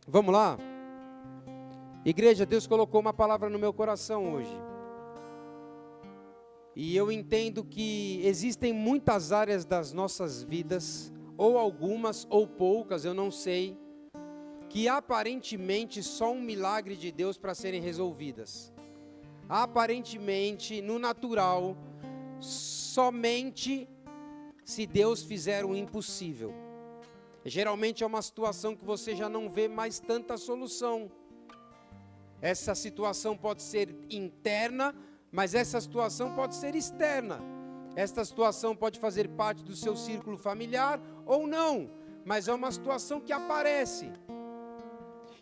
Vamos lá? Igreja, Deus colocou uma palavra no meu coração hoje. E eu entendo que existem muitas áreas das nossas vidas, ou algumas, ou poucas, eu não sei, que aparentemente só um milagre de Deus para serem resolvidas. Aparentemente, no natural, somente se Deus fizer o impossível. Geralmente é uma situação que você já não vê mais tanta solução. Essa situação pode ser interna, mas essa situação pode ser externa. Esta situação pode fazer parte do seu círculo familiar ou não, mas é uma situação que aparece.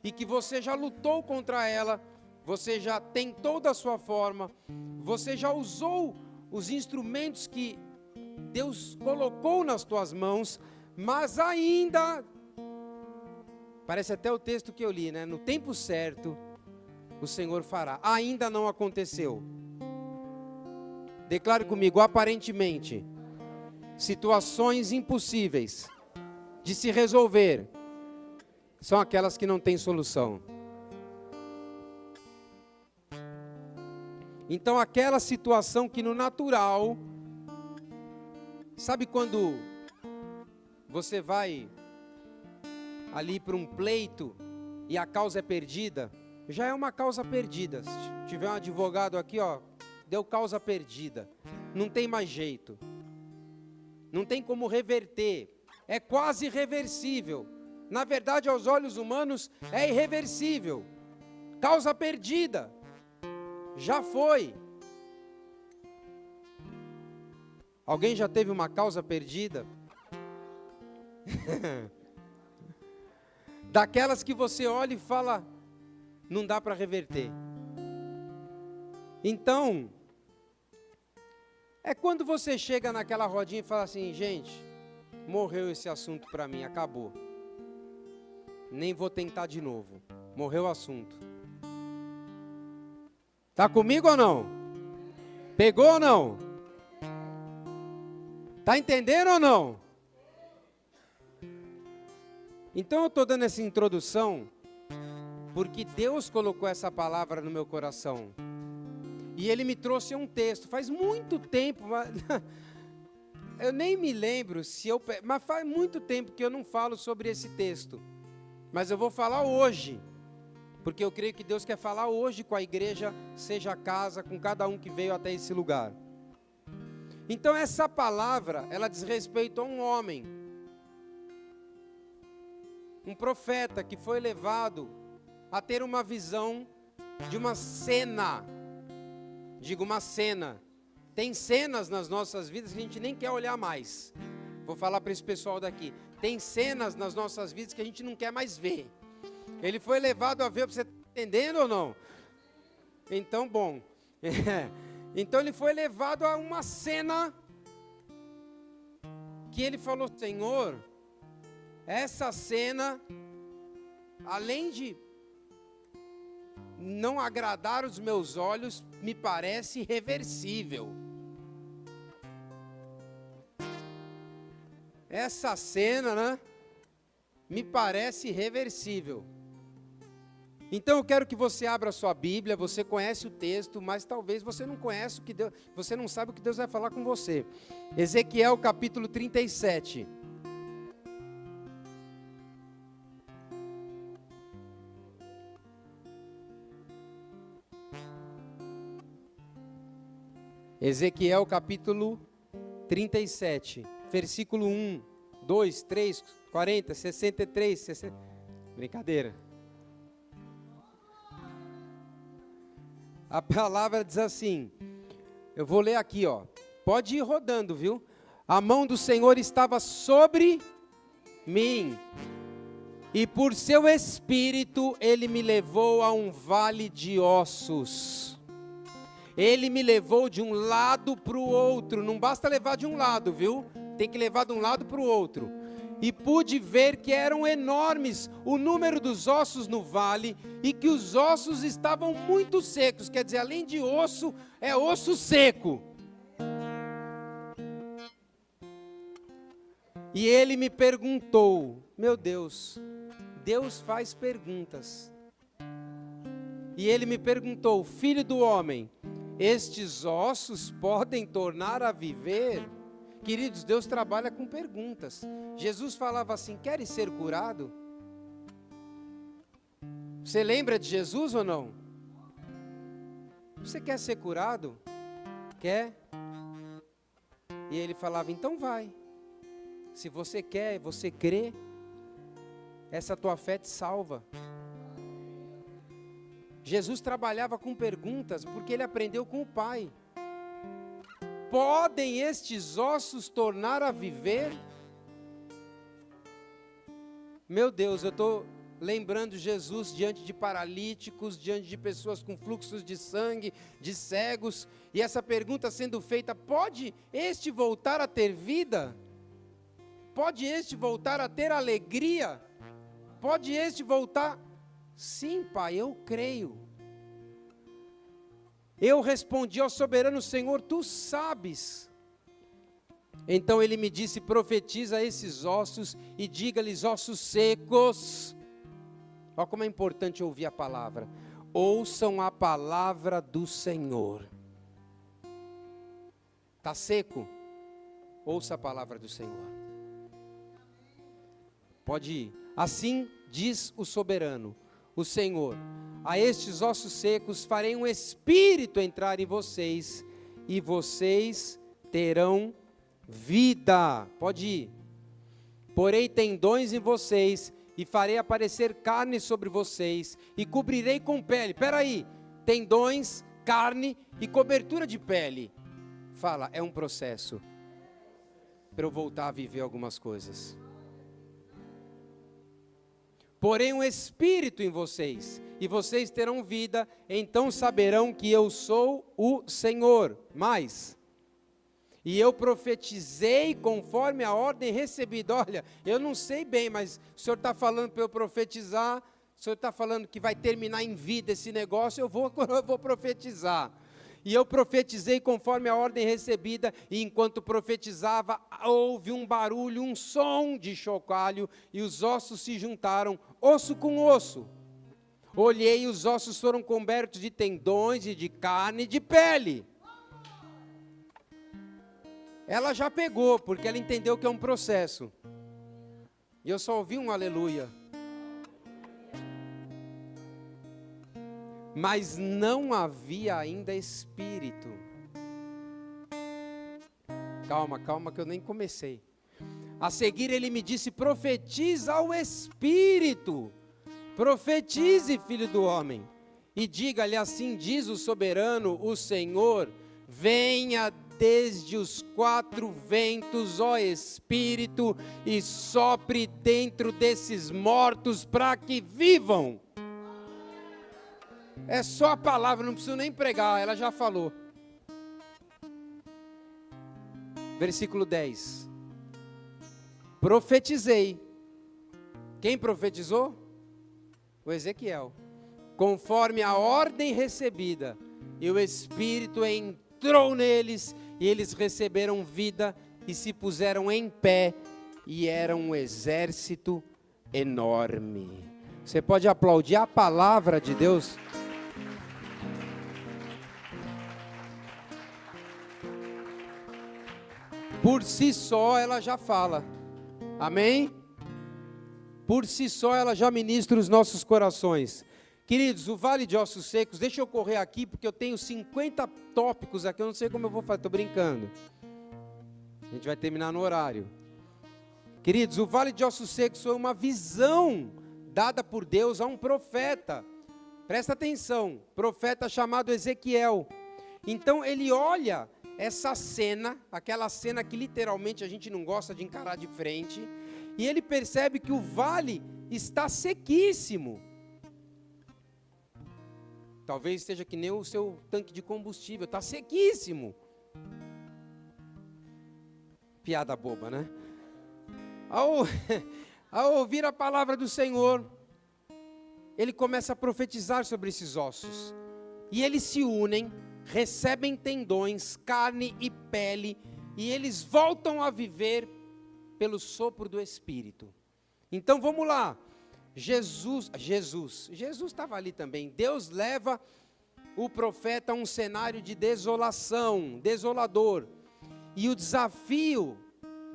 E que você já lutou contra ela, você já tentou da sua forma, você já usou os instrumentos que Deus colocou nas tuas mãos, mas ainda, parece até o texto que eu li, né? No tempo certo, o Senhor fará. Ainda não aconteceu. Declare comigo, aparentemente, situações impossíveis de se resolver, são aquelas que não têm solução. Então, aquela situação que no natural, sabe quando você vai ali para um pleito e a causa é perdida? Já é uma causa perdida. Se tiver um advogado aqui, ó, deu causa perdida. Não tem mais jeito. Não tem como reverter. É quase irreversível. Na verdade, aos olhos humanos, é irreversível. Causa perdida. Já foi. Alguém já teve uma causa perdida? Daquelas que você olha e fala, não dá para reverter. Então, é quando você chega naquela rodinha e fala assim, gente, morreu esse assunto para mim, acabou. Nem vou tentar de novo. Morreu o assunto. Tá comigo ou não? Pegou ou não? Tá entendendo ou não? Então eu estou dando essa introdução porque Deus colocou essa palavra no meu coração. E Ele me trouxe um texto. Faz muito tempo, eu nem me lembro mas faz muito tempo que eu não falo sobre esse texto. Mas eu vou falar hoje. Porque eu creio que Deus quer falar hoje com a igreja, seja a casa, com cada um que veio até esse lugar. Então essa palavra, ela diz respeito a um homem. Um profeta que foi levado a ter uma visão de uma cena. Digo, uma cena. Tem cenas nas nossas vidas que a gente nem quer olhar mais. Vou falar para esse pessoal daqui. Tem cenas nas nossas vidas que a gente não quer mais ver. Ele foi levado a ver, você está entendendo ou não? Então, bom. Então ele foi levado a uma cena que ele falou, Senhor, essa cena, além de não agradar os meus olhos, me parece irreversível. Essa cena, né, me parece irreversível. Então eu quero que você abra a sua Bíblia, você conhece o texto, mas talvez você não conhece o que Deus, você não sabe o que Deus vai falar com você. Ezequiel capítulo 37. Ezequiel capítulo 37, versículo 1, 2, 3, 40, 63, 60... Brincadeira. A palavra diz assim, eu vou ler aqui, ó. Pode ir rodando, viu? A mão do Senhor estava sobre mim, e por seu espírito ele me levou a um vale de ossos. Ele me levou de um lado para o outro, não basta levar de um lado, viu? Tem que levar de um lado para o outro. E pude ver que eram enormes o número dos ossos no vale, e que os ossos estavam muito secos, quer dizer, além de osso, é osso seco. E ele me perguntou, meu Deus, Deus faz perguntas. E ele me perguntou: filho do homem, estes ossos podem tornar a viver? Queridos, Deus trabalha com perguntas. Jesus falava assim: queres ser curado? Você lembra de Jesus ou não? Você quer ser curado? Quer? E ele falava: então vai. Se você quer, você crê, essa tua fé te salva. Jesus trabalhava com perguntas porque ele aprendeu com o Pai. Podem estes ossos tornar a viver? Meu Deus, eu estou lembrando Jesus diante de paralíticos, diante de pessoas com fluxos de sangue, de cegos, e essa pergunta sendo feita: pode este voltar a ter vida? Pode este voltar a ter alegria? Pode este voltar? Sim, Pai, eu creio. Eu respondi ao soberano Senhor: tu sabes. Então ele me disse: profetiza esses ossos e diga-lhes: ossos secos. Olha como é importante ouvir a palavra. Ouçam a palavra do Senhor. Está seco? Ouça a palavra do Senhor. Pode ir. Assim diz o soberano, o Senhor: a estes ossos secos farei um espírito entrar em vocês, e vocês terão vida. Pode ir. Porei tendões em vocês, e farei aparecer carne sobre vocês, e cobrirei com pele. Espera aí, tendões, carne e cobertura de pele. Fala, é um processo para eu voltar a viver algumas coisas. Porém um espírito em vocês, e vocês terão vida, então saberão que eu sou o Senhor. Mais, e eu profetizei conforme a ordem recebida. Olha, eu não sei bem, mas o Senhor está falando para eu profetizar, o Senhor está falando que vai terminar em vida esse negócio, eu vou profetizar. E eu profetizei conforme a ordem recebida, e enquanto profetizava, houve um barulho, um som de chocalho, e os ossos se juntaram, osso com osso. Olhei, e os ossos foram cobertos de tendões, e de carne, e de pele. Ela já pegou, porque ela entendeu que é um processo. E eu só ouvi um aleluia. Mas não havia ainda espírito. Calma, que eu nem comecei. A seguir ele me disse: profetiza ao espírito. Profetize, filho do homem. E diga-lhe: assim diz o soberano, o Senhor: venha desde os quatro ventos, ó Espírito, e sopre dentro desses mortos para que vivam. É só a palavra, não preciso nem pregar, ela já falou. Versículo 10. Profetizei. Quem profetizou? O Ezequiel. Conforme a ordem recebida, e o Espírito entrou neles, e eles receberam vida, e se puseram em pé, e era um exército enorme. Você pode aplaudir a palavra de Deus? Por si só ela já fala, amém? Por si só ela já ministra os nossos corações. Queridos, o Vale de Ossos Secos, deixa eu correr aqui, porque eu tenho 50 tópicos aqui, eu não sei como eu vou fazer, estou brincando. A gente vai terminar no horário. Queridos, o Vale de Ossos Secos foi uma visão dada por Deus a um profeta. Presta atenção, profeta chamado Ezequiel. Então ele olha essa cena, aquela cena que literalmente a gente não gosta de encarar de frente, e ele percebe que o vale está sequíssimo. Talvez esteja que nem o seu tanque de combustível, está sequíssimo. Piada boba, né? Ao ouvir a palavra do Senhor, ele começa a profetizar sobre esses ossos, e eles se unem, recebem tendões, carne e pele, e eles voltam a viver pelo sopro do Espírito. Então vamos lá, Jesus estava ali também. Deus leva o profeta a um cenário de desolação, desolador. E o desafio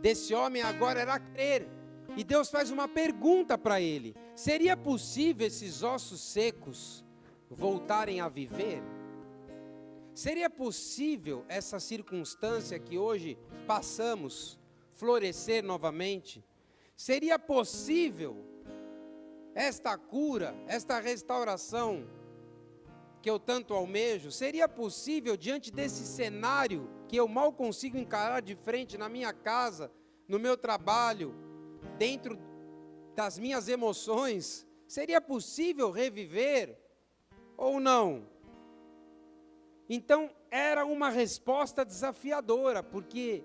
desse homem agora era crer. E Deus faz uma pergunta para ele: seria possível esses ossos secos voltarem a viver? Seria possível essa circunstância que hoje passamos florescer novamente? Seria possível esta cura, esta restauração que eu tanto almejo? Seria possível diante desse cenário que eu mal consigo encarar de frente na minha casa, no meu trabalho, dentro das minhas emoções? Seria possível reviver ou não? Então, era uma resposta desafiadora, porque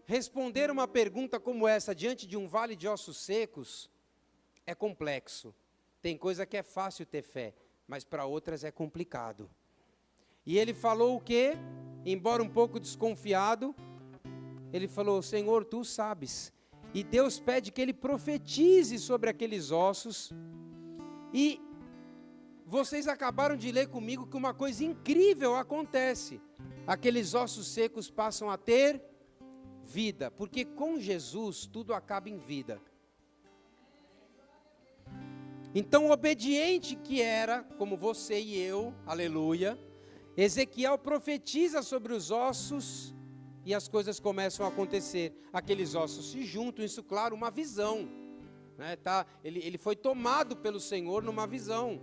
responder uma pergunta como essa diante de um vale de ossos secos é complexo. Tem coisa que é fácil ter fé, mas para outras é complicado. E ele falou o quê? Embora um pouco desconfiado, ele falou: Senhor, tu sabes. E Deus pede que ele profetize sobre aqueles ossos. E vocês acabaram de ler comigo que uma coisa incrível acontece. Aqueles ossos secos passam a ter vida, porque com Jesus tudo acaba em vida. Então, obediente que era, como você e eu, aleluia, Ezequiel profetiza sobre os ossos e as coisas começam a acontecer. Aqueles ossos se juntam, isso, claro, uma visão, né, tá? Ele foi tomado pelo Senhor numa visão.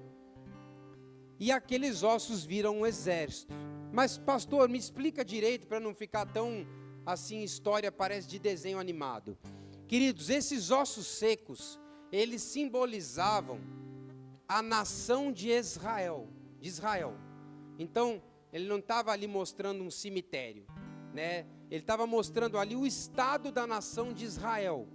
E aqueles ossos viram um exército. Mas, pastor, me explica direito para não ficar tão assim, história parece de desenho animado. Queridos, esses ossos secos, eles simbolizavam a nação de Israel. Então, ele não estava ali mostrando um cemitério, né? Ele estava mostrando ali o estado da nação de Israel.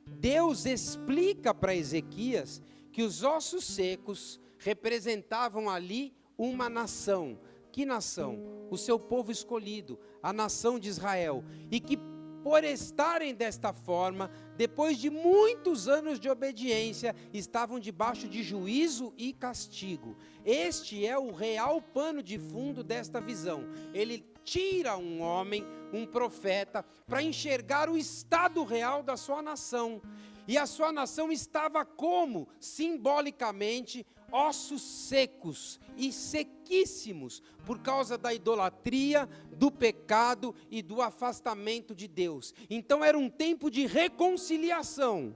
Deus explica para Ezequias que os ossos secos representavam ali uma nação. Que nação? O seu povo escolhido, a nação de Israel. E que por estarem desta forma, depois de muitos anos de obediência, estavam debaixo de juízo e castigo. Este é o real pano de fundo desta visão. Ele tira um homem, um profeta, para enxergar o estado real da sua nação. E a sua nação estava como? Simbolicamente, ossos secos e sequíssimos, por causa da idolatria, do pecado e do afastamento de Deus. Então era um tempo de reconciliação,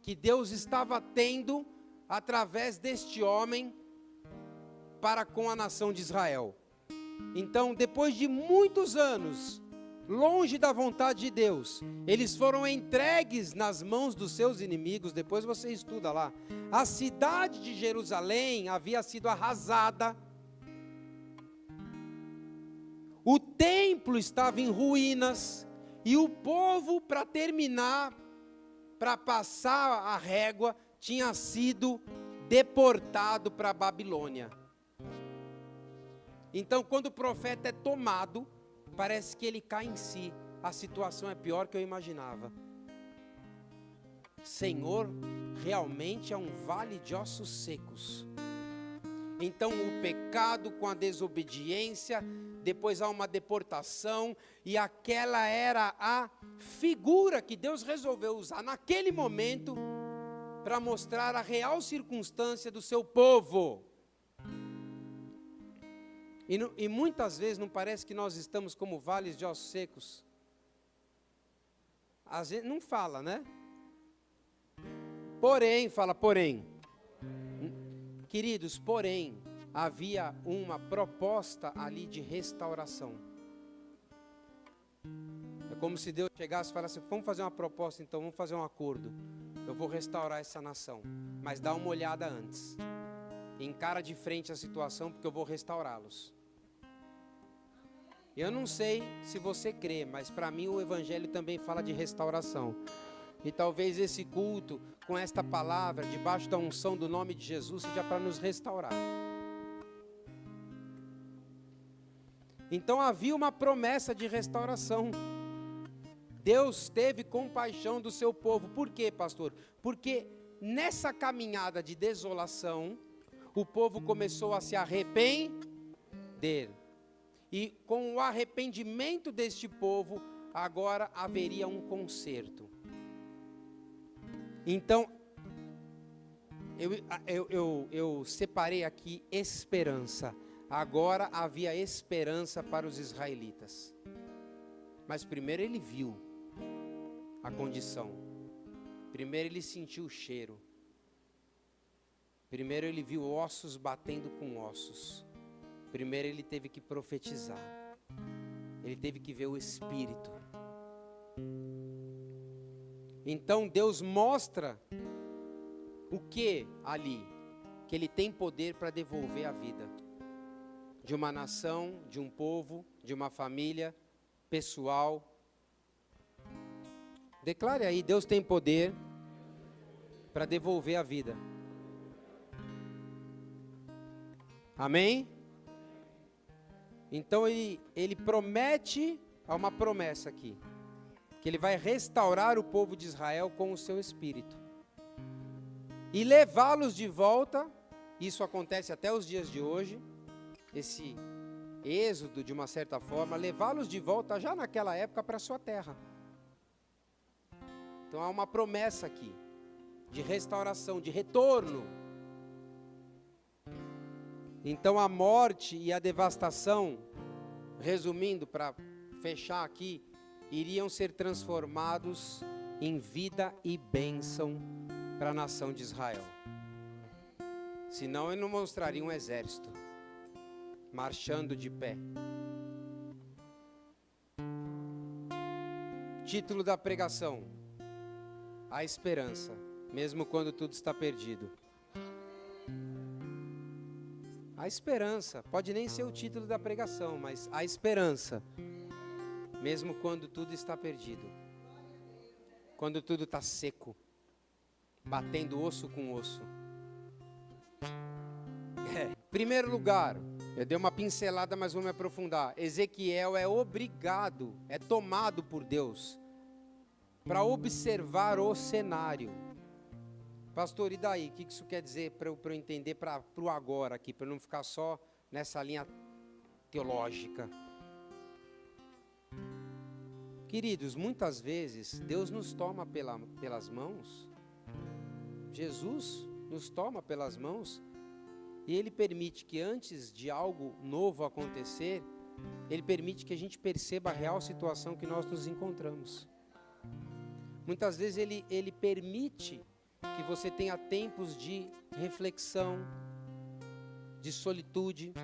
que Deus estava tendo, através deste homem, para com a nação de Israel. Então, depois de muitos anos, longe da vontade de Deus, eles foram entregues nas mãos dos seus inimigos. Depois você estuda lá. A cidade de Jerusalém havia sido arrasada. O templo estava em ruínas. E o povo, para terminar, para passar a régua, tinha sido deportado para a Babilônia. Então, quando o profeta é tomado, parece que ele cai em si. A situação é pior que eu imaginava. Senhor, realmente é um vale de ossos secos. Então o pecado com a desobediência, depois há uma deportação, e aquela era a figura que Deus resolveu usar naquele momento para mostrar a real circunstância do seu povo. E muitas vezes não parece que nós estamos como vales de ossos secos? Às vezes não fala, né? Porém, fala porém. Queridos, porém, havia uma proposta ali de restauração. É como se Deus chegasse e falasse: vamos fazer uma proposta então, vamos fazer um acordo. Eu vou restaurar essa nação, mas dá uma olhada antes. Encara de frente a situação, porque eu vou restaurá-los. Eu não sei se você crê, mas para mim o Evangelho também fala de restauração. E talvez esse culto, com esta palavra, debaixo da unção do nome de Jesus, seja para nos restaurar. Então havia uma promessa de restauração. Deus teve compaixão do seu povo. Por quê, pastor? Porque nessa caminhada de desolação, o povo começou a se arrepender. E com o arrependimento deste povo, agora haveria um conserto. Então, eu separei aqui esperança. Agora havia esperança para os israelitas. Mas primeiro ele viu a condição. Primeiro ele sentiu o cheiro. Primeiro ele viu ossos batendo com ossos. Primeiro ele teve que profetizar. Ele teve que ver o Espírito. Então Deus mostra o que ali? Que Ele tem poder para devolver a vida de uma nação, de um povo, de uma família, pessoal. Declare aí, Deus tem poder para devolver a vida. Amém? Então ele promete, há uma promessa aqui, que ele vai restaurar o povo de Israel com o seu Espírito. E levá-los de volta, isso acontece até os dias de hoje, esse êxodo de uma certa forma, levá-los de volta já naquela época para a sua terra. Então há uma promessa aqui, de restauração, de retorno. Então a morte e a devastação, resumindo para fechar aqui, iriam ser transformados em vida e bênção para a nação de Israel. Senão ele não mostraria um exército marchando de pé. Título da pregação: a esperança, mesmo quando tudo está perdido. A esperança, pode nem ser o título da pregação, mas a esperança, mesmo quando tudo está perdido. Quando tudo está seco, batendo osso com osso. Primeiro lugar, eu dei uma pincelada, mas vou me aprofundar. Ezequiel é obrigado, é tomado por Deus para observar o cenário. Pastor, e daí? O que isso quer dizer para eu entender para o agora aqui, para não ficar só nessa linha teológica? Queridos, muitas vezes Deus nos toma pelas mãos, Jesus nos toma pelas mãos, e Ele permite que antes de algo novo acontecer, Ele permite que a gente perceba a real situação que nós nos encontramos. Muitas vezes Ele permite que você tenha tempos de reflexão, de solitude,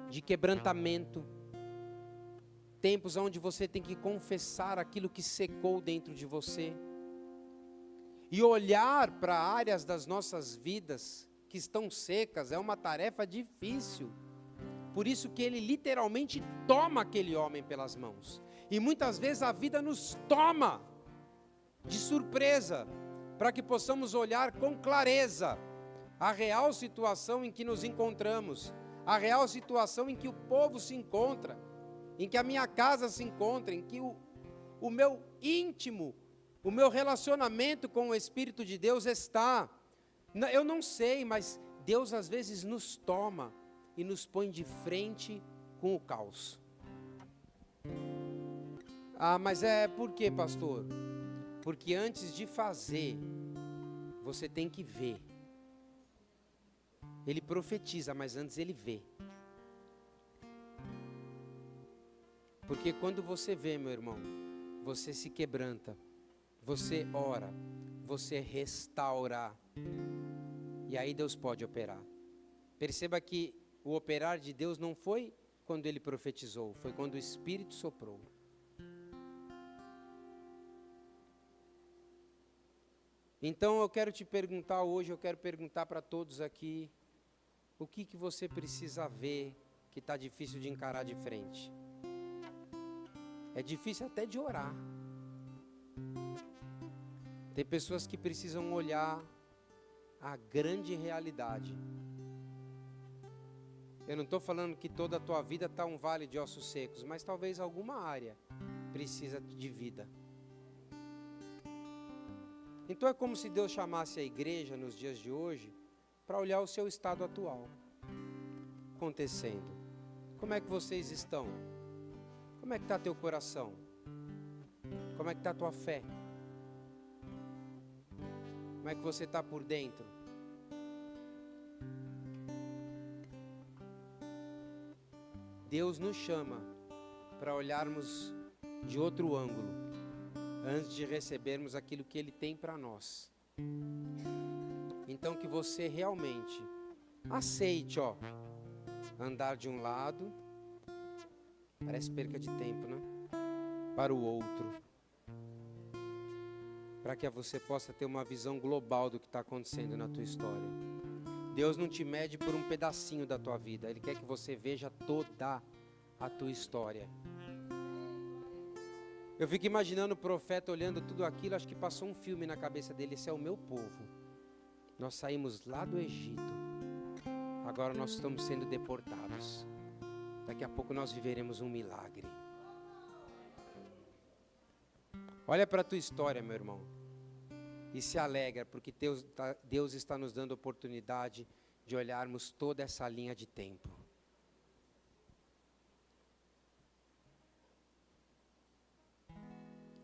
de quebrantamento, tempos onde você tem que confessar aquilo que secou dentro de você, e olhar para áreas das nossas vidas que estão secas é uma tarefa difícil. Por isso que Ele literalmente toma aquele homem pelas mãos, e muitas vezes a vida nos toma de surpresa, para que possamos olhar com clareza a real situação em que nos encontramos, a real situação em que o povo se encontra, em que a minha casa se encontra, em que o meu íntimo, o meu relacionamento com o Espírito de Deus está. Eu não sei, mas Deus às vezes nos toma e nos põe de frente com o caos. Ah, mas por quê, pastor? Porque antes de fazer, você tem que ver. Ele profetiza, mas antes ele vê. Porque quando você vê, meu irmão, você se quebranta, você ora, você restaura. E aí Deus pode operar. Perceba que o operar de Deus não foi quando ele profetizou, foi quando o Espírito soprou. Então eu quero te perguntar hoje, eu quero perguntar para todos aqui, o que você precisa ver que está difícil de encarar de frente? É difícil até de orar. Tem pessoas que precisam olhar a grande realidade. Eu não estou falando que toda a tua vida está um vale de ossos secos, mas talvez alguma área precisa de vida. Então é como se Deus chamasse a igreja nos dias de hoje para olhar o seu estado atual acontecendo. Como é que vocês estão? Como é que está teu coração? Como é que está a tua fé? Como é que você está por dentro? Deus nos chama para olharmos de outro ângulo, antes de recebermos aquilo que Ele tem para nós. Então que você realmente aceite, andar de um lado, parece perca de tempo, né? Para o outro. Para que você possa ter uma visão global do que está acontecendo na tua história. Deus não te mede por um pedacinho da tua vida. Ele quer que você veja toda a tua história. Eu fico imaginando o profeta olhando tudo aquilo, acho que passou um filme na cabeça dele. Esse é o meu povo. Nós saímos lá do Egito. Agora nós estamos sendo deportados. Daqui a pouco nós viveremos um milagre. Olha para a tua história, meu irmão, e se alegra, porque Deus está nos dando a oportunidade de olharmos toda essa linha de tempo.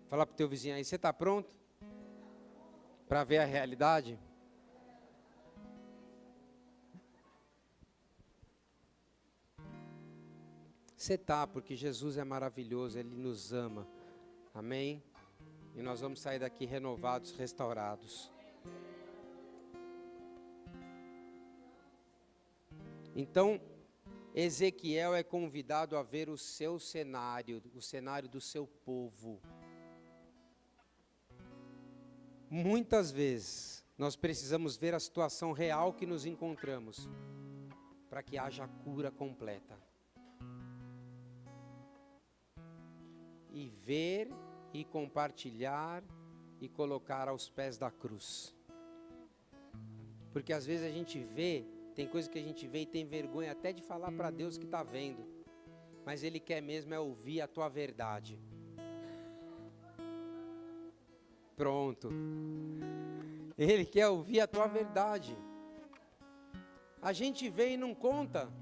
Fala para o teu vizinho aí, você está pronto para ver a realidade? Você está, porque Jesus é maravilhoso, Ele nos ama. Amém? E nós vamos sair daqui renovados, restaurados. Então, Ezequiel é convidado a ver o seu cenário, o cenário do seu povo. Muitas vezes, nós precisamos ver a situação real que nos encontramos, para que haja cura completa. E ver e compartilhar e colocar aos pés da cruz. Porque às vezes a gente vê, tem coisa que a gente vê e tem vergonha até de falar para Deus que está vendo. Mas Ele quer mesmo é ouvir a tua verdade. Pronto. Ele quer ouvir a tua verdade. A gente vê e não conta.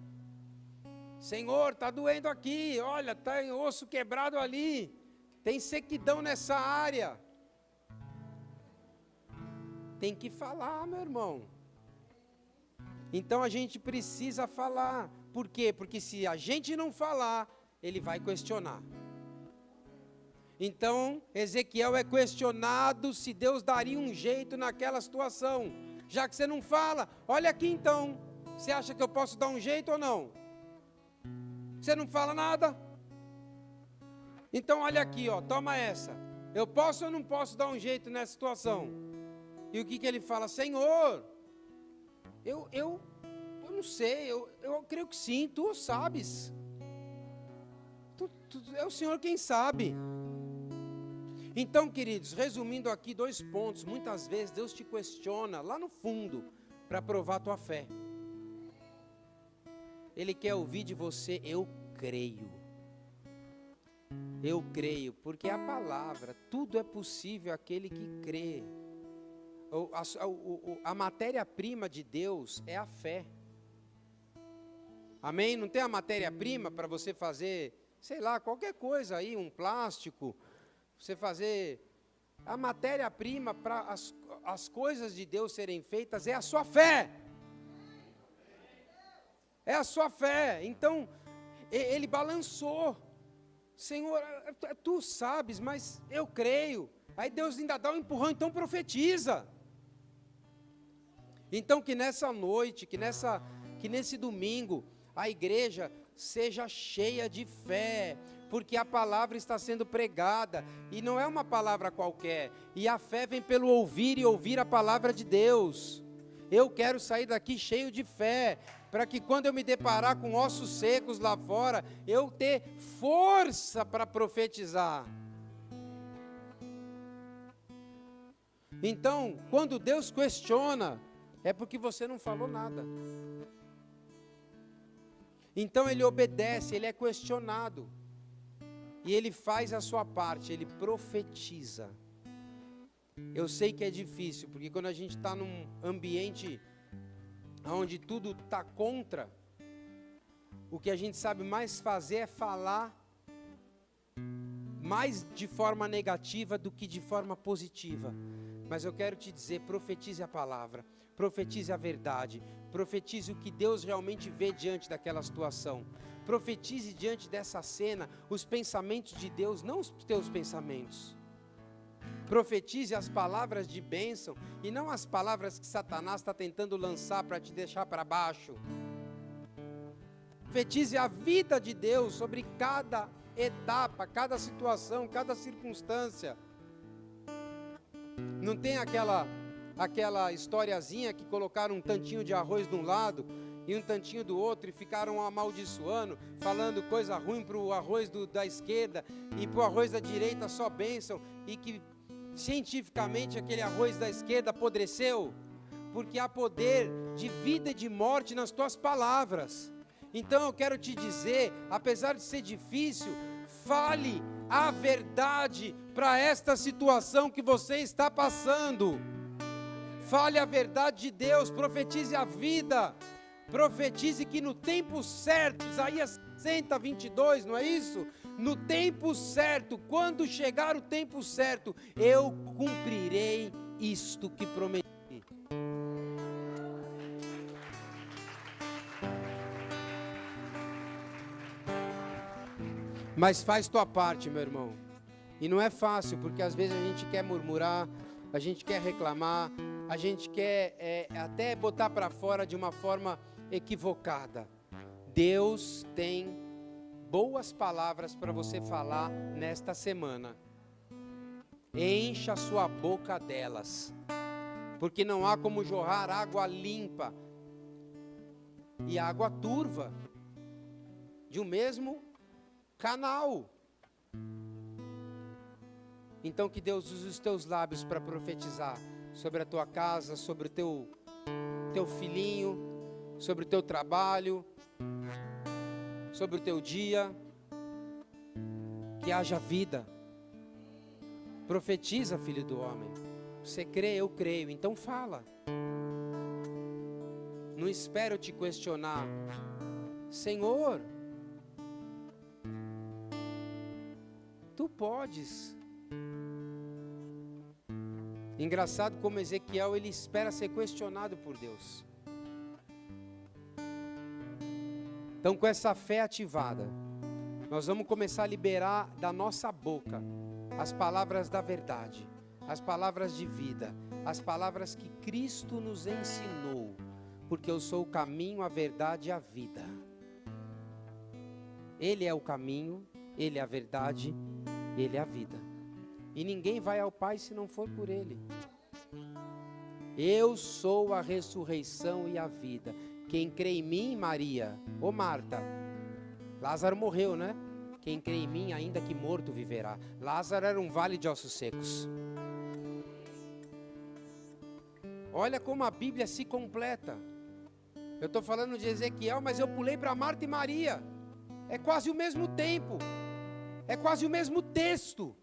Senhor, está doendo aqui, olha, está em osso quebrado ali. Tem sequidão nessa área. Tem que falar, meu irmão. Então a gente precisa falar. Por quê? Porque se a gente não falar, ele vai questionar. Então, Ezequiel é questionado se Deus daria um jeito naquela situação. Já que você não fala, olha aqui então. Você acha que eu posso dar um jeito ou não? Você não fala nada? Então olha aqui, toma essa. Eu posso ou não posso dar um jeito nessa situação? E o que ele fala? Senhor, eu não sei, eu creio que sim, tu sabes. É o Senhor quem sabe. Então, queridos, resumindo aqui 2 pontos. Muitas vezes Deus te questiona lá no fundo para provar a tua fé. Ele quer ouvir de você, eu creio. Eu creio, porque a palavra, tudo é possível àquele que crê. A matéria-prima de Deus é a fé. Amém? Não tem a matéria-prima para você fazer, sei lá, qualquer coisa aí, um plástico, você fazer. A matéria-prima para as coisas de Deus serem feitas é a sua fé. É a sua fé. Então, ele balançou. Senhor, tu sabes, mas eu creio. Aí Deus ainda dá um empurrão, então profetiza. Então que nessa noite, que nesse domingo, a igreja seja cheia de fé, porque a palavra está sendo pregada, e não é uma palavra qualquer, e a fé vem pelo ouvir e ouvir a palavra de Deus. Eu quero sair daqui cheio de fé, para que quando eu me deparar com ossos secos lá fora, eu ter força para profetizar. Então, quando Deus questiona, é porque você não falou nada. Então ele obedece, ele é questionado. E ele faz a sua parte, ele profetiza. Eu sei que é difícil, porque quando a gente está num ambiente onde tudo está contra, o que a gente sabe mais fazer é falar mais de forma negativa do que de forma positiva. Mas eu quero te dizer, profetize a palavra, profetize a verdade, profetize o que Deus realmente vê diante daquela situação. Profetize diante dessa cena os pensamentos de Deus, não os teus pensamentos. Profetize as palavras de bênção e não as palavras que Satanás está tentando lançar para te deixar para baixo. Profetize a vida de Deus sobre cada etapa, cada situação, cada circunstância. Não tem aquela historiazinha que colocaram um tantinho de arroz de um lado e um tantinho do outro e ficaram amaldiçoando, falando coisa ruim para o arroz da esquerda e para o arroz da direita só bênção, e que cientificamente aquele arroz da esquerda apodreceu, porque há poder de vida e de morte nas tuas palavras. Então eu quero te dizer, apesar de ser difícil, fale a verdade para esta situação que você está passando. Fale a verdade de Deus, profetize a vida, profetize que no tempo certo, Isaías 60, 22, não é isso? No tempo certo, quando chegar o tempo certo, eu cumprirei isto que prometi. Mas faz tua parte, meu irmão. E não é fácil, porque às vezes a gente quer murmurar, a gente quer reclamar, a gente quer até botar para fora de uma forma equivocada. Deus tem boas palavras para você falar nesta semana. Encha a sua boca delas, porque não há como jorrar água limpa e água turva de um mesmo canal. Então que Deus use os teus lábios para profetizar sobre a tua casa, sobre o teu filhinho, sobre o teu trabalho, sobre o teu dia. Que haja vida. Profetiza, filho do homem. Você crê, eu creio, então fala. Não espero te questionar. Senhor, tu podes. Engraçado como Ezequiel, ele espera ser questionado por Deus. Então, com essa fé ativada, nós vamos começar a liberar da nossa boca as palavras da verdade, as palavras de vida, as palavras que Cristo nos ensinou, porque eu sou o caminho, a verdade e a vida. Ele é o caminho, Ele é a verdade, Ele é a vida. E ninguém vai ao Pai se não for por Ele. Eu sou a ressurreição e a vida. Quem crê em mim, Maria, ou Marta, Lázaro morreu, né? Quem crê em mim, ainda que morto, viverá. Lázaro era um vale de ossos secos. Olha como a Bíblia se completa. Eu estou falando de Ezequiel, mas eu pulei para Marta e Maria. É quase o mesmo tempo. É quase o mesmo texto.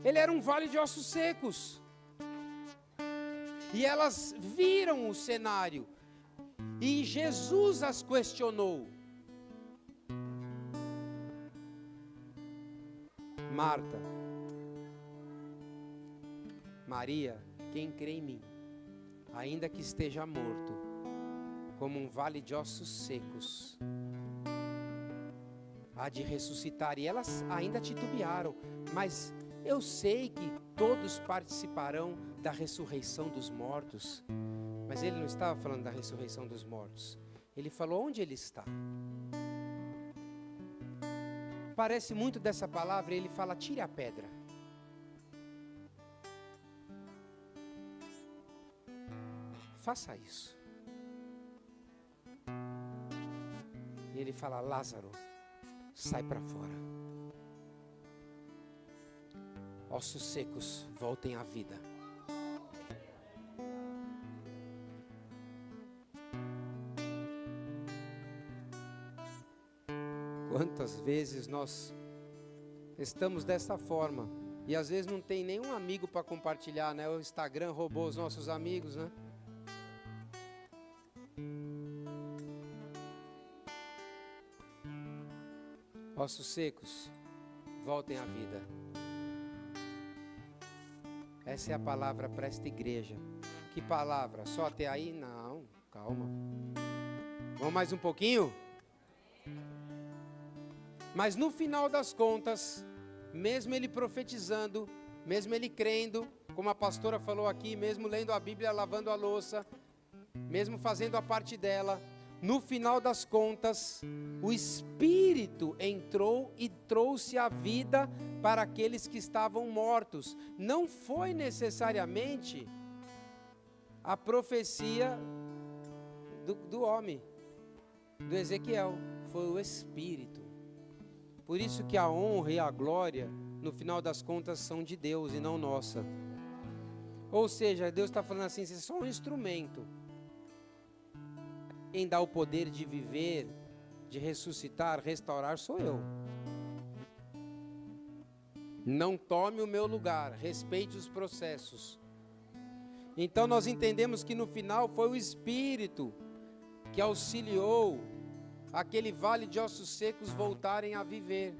Ele era um vale de ossos secos. E elas viram o cenário. E Jesus as questionou. Marta, Maria, quem crê em mim, ainda que esteja morto, como um vale de ossos secos, há de ressuscitar. E elas ainda titubearam, mas eu sei que todos participarão da ressurreição dos mortos. Mas ele não estava falando da ressurreição dos mortos. Ele falou onde ele está. Parece muito dessa palavra, ele fala, tire a pedra. Faça isso. E ele fala, Lázaro, sai para fora. Ossos secos, voltem à vida. Quantas vezes nós estamos dessa forma, E às vezes não tem nenhum amigo para compartilhar, né? O Instagram roubou os nossos amigos, né? Ossos secos, voltem à vida. Essa é a palavra para esta igreja. Que palavra? Só até aí? Não, calma. Vamos mais um pouquinho? Mas no final das contas, mesmo ele profetizando, mesmo ele crendo, como a pastora falou aqui, mesmo lendo a Bíblia, lavando a louça, mesmo fazendo a parte dela, no final das contas, o Espírito entrou e trouxe a vida para aqueles que estavam mortos. Não foi necessariamente a profecia do homem, do Ezequiel, foi o Espírito. Por isso que a honra e a glória, no final das contas, são de Deus e não nossa. Ou seja, Deus está falando assim, você é só um instrumento. Quem dá o poder de viver, de ressuscitar, restaurar, sou eu. Não tome o meu lugar, respeite os processos. Então nós entendemos que no final foi o Espírito que auxiliou aquele vale de ossos secos voltarem a viver.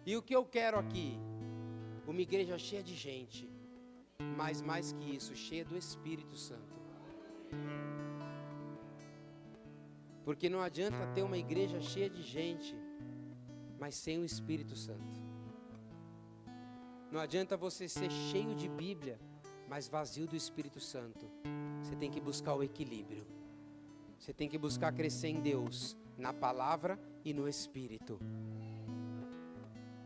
E o que eu quero aqui? Uma igreja cheia de gente, mas mais que isso, cheia do Espírito Santo. Porque não adianta ter uma igreja cheia de gente, mas sem o Espírito Santo. Não adianta você ser cheio de Bíblia, mas vazio do Espírito Santo. Você tem que buscar o equilíbrio. Você tem que buscar crescer em Deus, na palavra e no Espírito.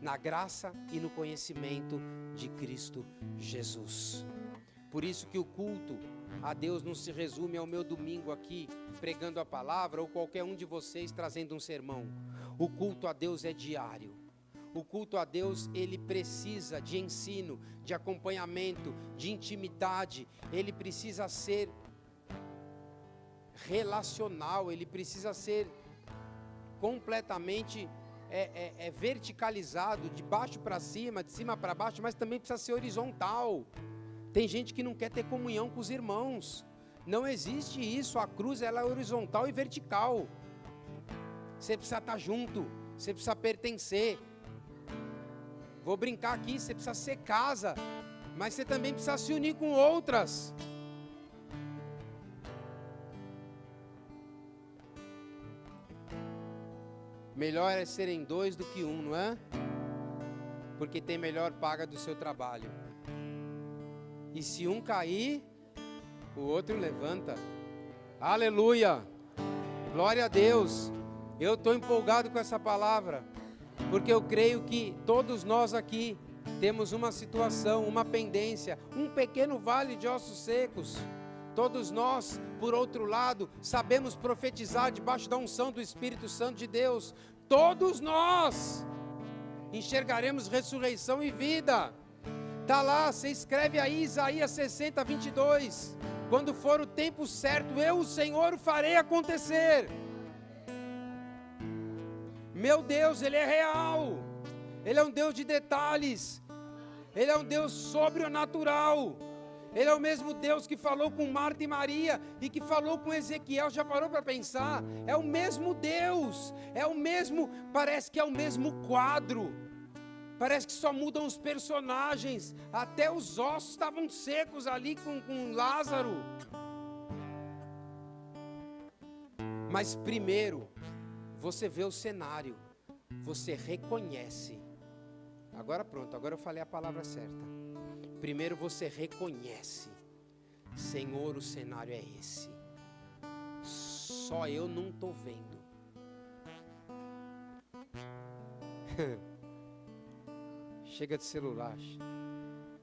Na graça e no conhecimento de Cristo Jesus. Por isso que o culto a Deus não se resume ao meu domingo aqui, pregando a palavra, ou qualquer um de vocês trazendo um sermão. O culto a Deus é diário. O culto a Deus, ele precisa de ensino, de acompanhamento, de intimidade. Ele precisa ser relacional, ele precisa ser completamente verticalizado, de baixo para cima, de cima para baixo, mas também precisa ser horizontal. Tem gente que não quer ter comunhão com os irmãos. Não existe isso, a cruz ela é horizontal e vertical. Você precisa estar junto, você precisa pertencer. Vou brincar aqui, você precisa ser casa, mas você também precisa se unir com outras. Melhor é serem dois do que um, não é? Porque tem melhor paga do seu trabalho. E se um cair, o outro levanta. Aleluia! Glória a Deus! Eu estou empolgado com essa palavra, porque eu creio que todos nós aqui temos uma situação, uma pendência, um pequeno vale de ossos secos. Todos nós, por outro lado, sabemos profetizar debaixo da unção do Espírito Santo de Deus. Todos nós enxergaremos ressurreição e vida. Está lá, você escreve aí Isaías 60, 22. Quando for o tempo certo, eu, o Senhor, o farei acontecer. Meu Deus, Ele é real. Ele é um Deus de detalhes. Ele é um Deus sobrenatural. Ele é o mesmo Deus que falou com Marta e Maria e que falou com Ezequiel. Já parou para pensar? É o mesmo Deus. É o mesmo, parece que é o mesmo quadro. Parece que só mudam os personagens. Até os ossos estavam secos ali com Lázaro. Mas primeiro, você vê o cenário. Você reconhece. Agora pronto, agora eu falei a palavra certa. Primeiro você reconhece. Senhor, o cenário é esse. Só eu não estou vendo. Chega de celular.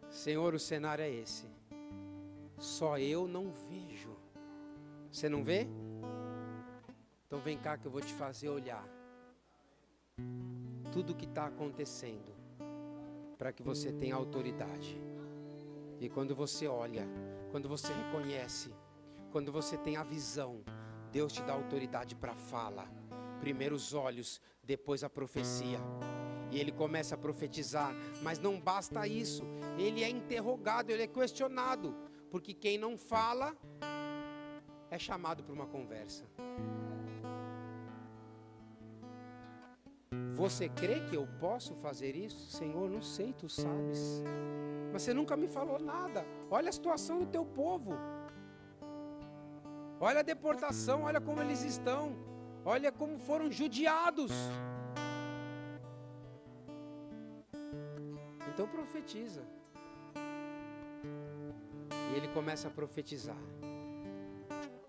Senhor, o cenário é esse. Só eu não vejo. Você não vê? Então vem cá que eu vou te fazer olhar tudo o que está acontecendo, para que você tenha autoridade. E quando você olha, quando você reconhece, quando você tem a visão, Deus te dá autoridade para fala. Primeiro os olhos, depois a profecia. E ele começa a profetizar, mas não basta isso, ele é interrogado, ele é questionado, porque quem não fala é chamado para uma conversa. Você crê que eu posso fazer isso? Senhor, não sei, tu sabes, mas você nunca me falou nada. Olha a situação do teu povo, olha a deportação, olha como eles estão, olha como foram judiados. Então profetiza. E ele começa a profetizar.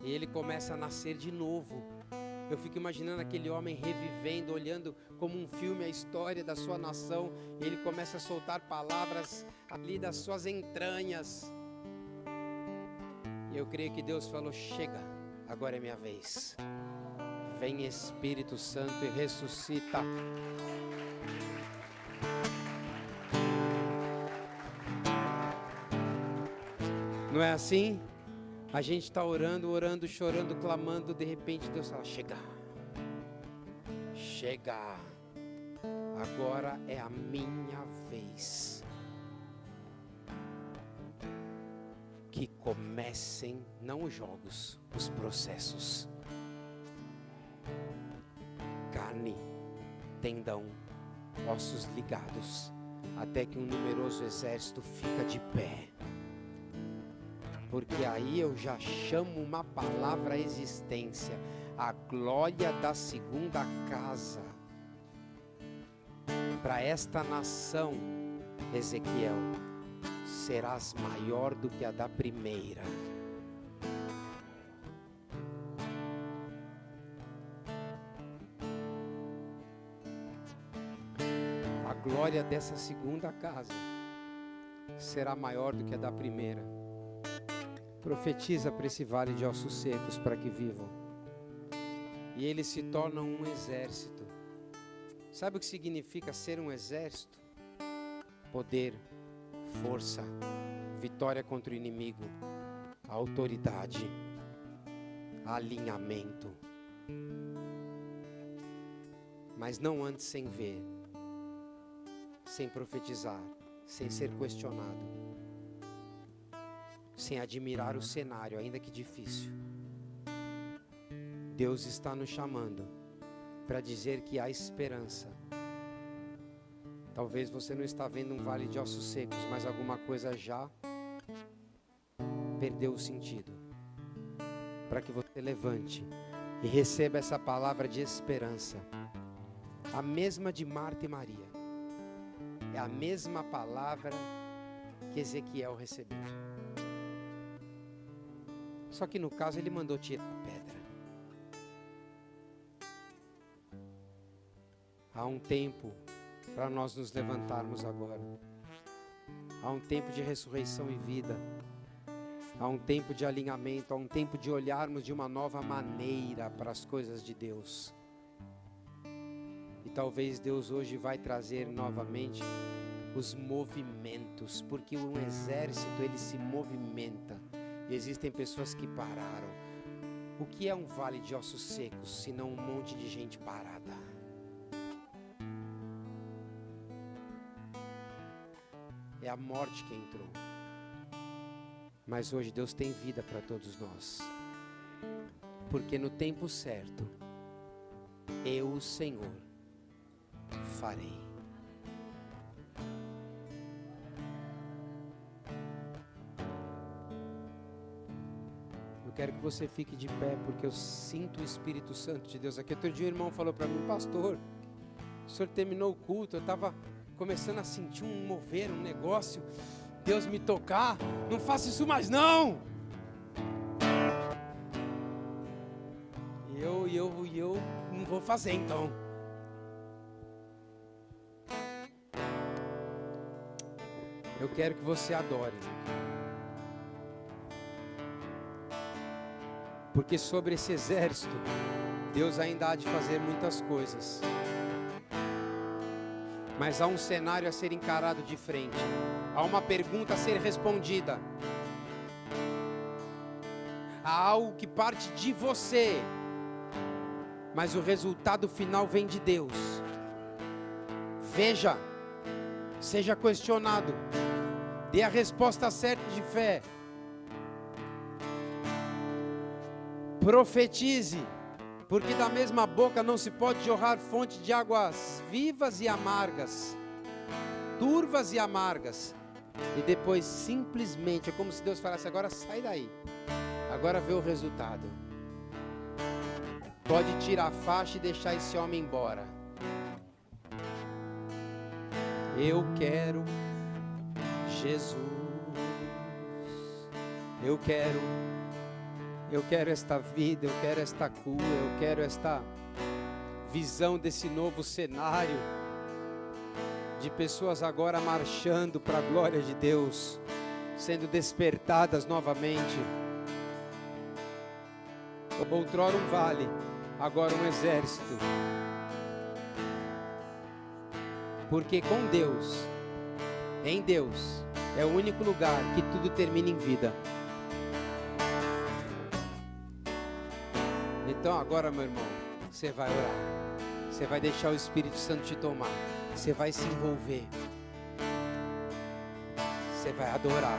E ele começa a nascer de novo. Eu fico imaginando aquele homem revivendo, olhando como um filme a história da sua nação. E ele começa a soltar palavras ali das suas entranhas. E eu creio que Deus falou: chega, agora é minha vez. Vem Espírito Santo e ressuscita. Não é assim? A gente está orando, chorando, clamando. De repente Deus fala: chega, chega, agora é a minha vez. Que comecem não os jogos, os processos. Carne, tendão, ossos ligados, até que um numeroso exército fica de pé. Porque aí eu já chamo uma palavra à existência, a glória da segunda casa. Para esta nação, Ezequiel, serás maior do que a da primeira. A glória dessa segunda casa será maior do que a da primeira. Profetiza para esse vale de ossos secos para que vivam. E eles se tornam um exército. Sabe o que significa ser um exército? Poder, força, vitória contra o inimigo, autoridade, alinhamento. Mas não antes sem ver, sem profetizar, sem ser questionado, sem admirar o cenário, ainda que difícil. Deus está nos chamando para dizer que há esperança. Talvez você não está vendo um vale de ossos secos, mas alguma coisa já perdeu o sentido. Para que você levante e receba essa palavra de esperança, a mesma de Marta e Maria, é a mesma palavra que Ezequiel recebeu. Só que no caso ele mandou tirar a pedra. Há um tempo para nós nos levantarmos agora. Há um tempo de ressurreição e vida. Há um tempo de alinhamento. Há um tempo de olharmos de uma nova maneira para as coisas de Deus. E talvez Deus hoje vai trazer novamente os movimentos, porque um exército ele se movimenta. E existem pessoas que pararam. O que é um vale de ossos secos, senão um monte de gente parada? É a morte que entrou. Mas hoje Deus tem vida para todos nós. Porque no tempo certo, eu, o Senhor, farei. Eu quero que você fique de pé, porque eu sinto o Espírito Santo de Deus aqui. Outro dia o irmão falou para mim: pastor, o senhor terminou o culto, eu estava começando a sentir um mover, um negócio, Deus me tocar, não faça isso mais não. E eu não vou fazer então. Eu quero que você adore. Porque sobre esse exército, Deus ainda há de fazer muitas coisas. Mas há um cenário a ser encarado de frente. Há uma pergunta a ser respondida. Há algo que parte de você. Mas o resultado final vem de Deus. Veja, seja questionado, dê a resposta certa de fé, profetize, porque da mesma boca não se pode jorrar fonte de águas vivas e amargas, turvas e amargas. E depois simplesmente, é como se Deus falasse: agora sai daí, agora vê o resultado. Pode tirar a faixa e deixar esse homem embora. Eu quero Jesus, eu quero esta vida, eu quero esta cura, eu quero esta visão desse novo cenário, de pessoas agora marchando para a glória de Deus, sendo despertadas novamente. Outrora um vale, agora um exército. Porque com Deus, em Deus, é o único lugar que tudo termina em vida. Então agora, meu irmão, você vai orar, você vai deixar o Espírito Santo te tomar, você vai se envolver, você vai adorar.